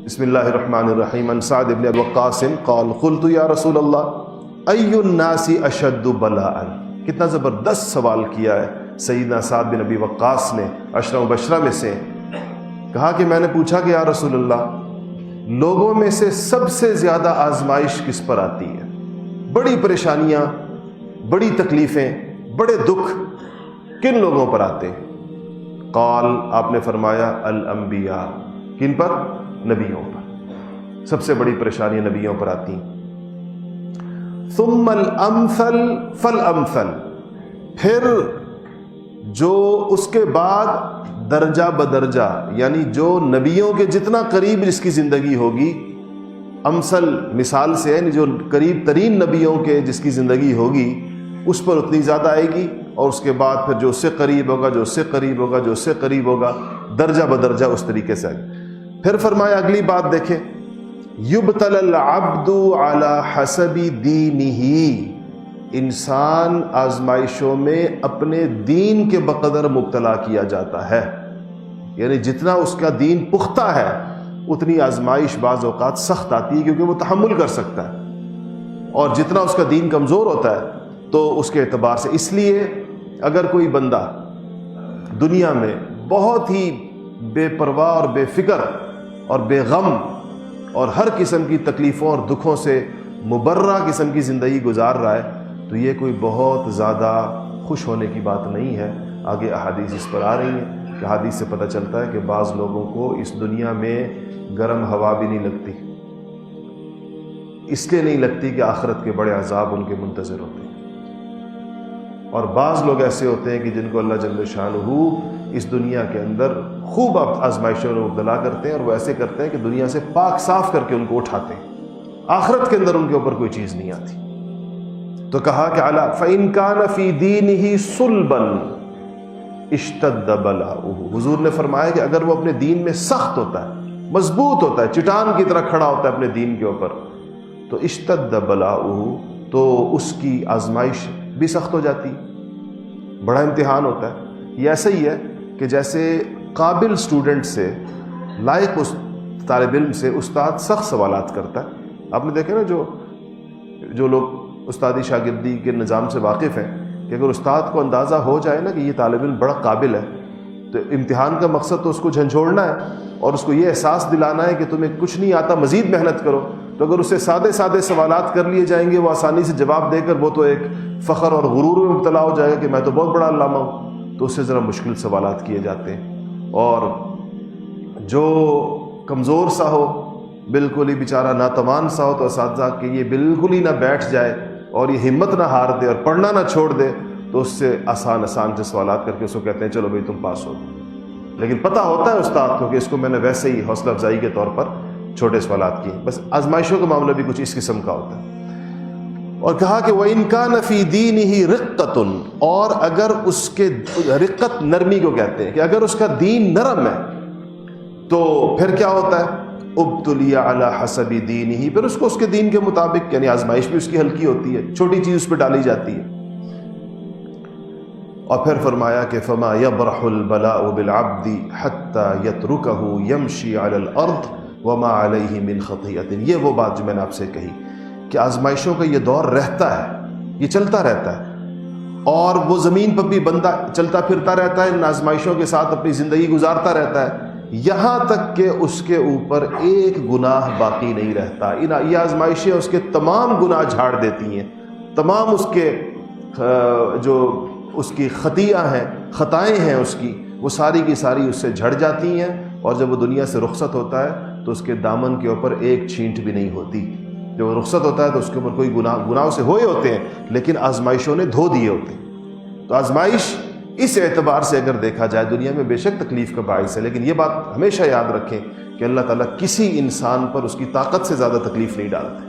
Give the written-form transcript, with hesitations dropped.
بسم اللہ الرحمن الرحیم عن سعد بن ابی وقاص قال قلت یا رسول اللہ ای الناس اشد بلاء. کتنا زبردست سوال کیا ہے سیدنا سعد بن ابی وقاص نے، عشرہ مبشرہ میں سے. کہا کہ میں نے پوچھا کہ یا رسول اللہ، لوگوں میں سے سب سے زیادہ آزمائش کس پر آتی ہے؟ بڑی پریشانیاں، بڑی تکلیفیں، بڑے دکھ کن لوگوں پر آتے ہیں؟ قال، آپ نے فرمایا الانبیاء. کن پر؟ نبیوں پر. سب سے بڑی پریشانی نبیوں پر آتی ہیں. ثم الامثل فالامثل، پھر جو اس کے بعد درجہ بدرجہ، یعنی جو نبیوں کے جتنا قریب جس کی زندگی ہوگی، امثل مثال سے یعنی جو قریب ترین نبیوں کے جس کی زندگی ہوگی اس پر اتنی زیادہ آئے گی، اور اس کے بعد پھر جو اس سے قریب ہوگا، جو اس سے قریب ہوگا، جو اس سے قریب ہوگا، درجہ بدرجہ اس طریقے سے آئے گی. پھر فرمایا اگلی بات دیکھیں، یبتلی العبد علی حسب دینہ، انسان آزمائشوں میں اپنے دین کے بقدر مبتلا کیا جاتا ہے. یعنی جتنا اس کا دین پختہ ہے اتنی آزمائش بعض اوقات سخت آتی ہے، کیونکہ وہ تحمل کر سکتا ہے. اور جتنا اس کا دین کمزور ہوتا ہے تو اس کے اعتبار سے، اس لیے اگر کوئی بندہ دنیا میں بہت ہی بے پرواہ اور بے فکر اور بے غم اور ہر قسم کی تکلیفوں اور دکھوں سے مبرہ قسم کی زندگی گزار رہا ہے تو یہ کوئی بہت زیادہ خوش ہونے کی بات نہیں ہے. آگے احادیث اس پر آ رہی ہیں کہ حدیث سے پتہ چلتا ہے کہ بعض لوگوں کو اس دنیا میں گرم ہوا بھی نہیں لگتی، اس لیے نہیں لگتی کہ آخرت کے بڑے عذاب ان کے منتظر ہوتے ہیں. اور بعض لوگ ایسے ہوتے ہیں کہ جن کو اللہ جل شانہ اس دنیا کے اندر خوب آزمائشوں میں مبتلا کرتے ہیں، اور وہ ایسے کرتے ہیں کہ دنیا سے پاک صاف کر کے ان کو اٹھاتے ہیں، آخرت کے اندر ان کے اوپر کوئی چیز نہیں آتی. تو کہا کہ علی فإن كان في دینہ صلبا اشتد بلاؤہ، حضور نے فرمایا کہ اگر وہ اپنے دین میں سخت ہوتا ہے، مضبوط ہوتا ہے، چٹان کی طرح کھڑا ہوتا ہے اپنے دین کے اوپر، تو اشتد بلاؤہ، تو اس کی آزمائش بھی سخت ہو جاتی، بڑا امتحان ہوتا ہے. یہ ایسا ہی ہے کہ جیسے قابل اسٹوڈنٹ سے، لائق اس طالب علم سے استاد سخت سوالات کرتا ہے. آپ نے دیکھا نا جو لوگ استادی شاگردی کے نظام سے واقف ہیں کہ اگر استاد کو اندازہ ہو جائے نا کہ یہ طالب علم بڑا قابل ہے تو امتحان کا مقصد تو اس کو جھنجھوڑنا ہے اور اس کو یہ احساس دلانا ہے کہ تمہیں کچھ نہیں آتا، مزید محنت کرو. تو اگر اسے سادے سادے سوالات کر لیے جائیں گے وہ آسانی سے جواب دے کر وہ تو ایک فخر اور غرور میں مبتلا ہو جائے گا کہ میں تو بہت بڑا علامہ ہوں، تو اس سے ذرا مشکل سوالات کیے جاتے ہیں. اور جو کمزور سا ہو، بالکل ہی بیچارہ ناتوان سا ہو، تو اساتذہ کہ یہ بالکل ہی نہ بیٹھ جائے اور یہ ہمت نہ ہار دے اور پڑھنا نہ چھوڑ دے، تو اس سے آسان سے سوالات کر کے اس کو کہتے ہیں چلو بھائی تم پاس ہو. لیکن پتہ ہوتا ہے استاد کو کہ اس کو میں نے ویسے ہی حوصلہ افزائی کے طور پر چھوٹے سوالات کیے. بس آزمائشوں کا معاملہ بھی کچھ اس قسم کا ہوتا ہے. اور کہا کہ وَإِن كَانَ فِي دِينِهِ رِقَّةٌ، اور اگر اس کے رقت نرمی کو کہتے ہیں کہ اگر اس کا دین نرم ہے تو پھر کیا ہوتا ہے؟ ابتلی علی حسب دینہ، پھر اس کو اس کے دین کے مطابق، یعنی آزمائش بھی اس کی ہلکی ہوتی ہے، چھوٹی چیز اس پہ ڈالی جاتی ہے. اور پھر فرمایا کہ فما یبرح البلاء بالعبد حتی یترکہ یمشی علی الارض وما علیہ من خطیئۃ. یہ وہ بات جو میں نے آپ سے کہی کہ آزمائشوں کا یہ دور رہتا ہے، یہ چلتا رہتا ہے، اور وہ زمین پر بھی بندہ چلتا پھرتا رہتا ہے، ان آزمائشوں کے ساتھ اپنی زندگی گزارتا رہتا ہے، یہاں تک کہ اس کے اوپر ایک گناہ باقی نہیں رہتا. یہ آزمائشیں اس کے تمام گناہ جھاڑ دیتی ہیں، تمام اس کے جو اس کی خطیئہ ہیں، خطائیں ہیں اس کی، وہ ساری کی ساری اس سے جھڑ جاتی ہیں. اور جب وہ دنیا سے رخصت ہوتا ہے تو اس کے دامن کے اوپر ایک چھینٹ بھی نہیں ہوتی. جب وہ رخصت ہوتا ہے تو اس کے اوپر کوئی گناہ سے ہوئے ہوتے ہیں لیکن آزمائشوں نے دھو دیے ہوتے ہیں. تو آزمائش اس اعتبار سے اگر دیکھا جائے دنیا میں بے شک تکلیف کا باعث ہے، لیکن یہ بات ہمیشہ یاد رکھیں کہ اللہ تعالیٰ کسی انسان پر اس کی طاقت سے زیادہ تکلیف نہیں ڈالتے.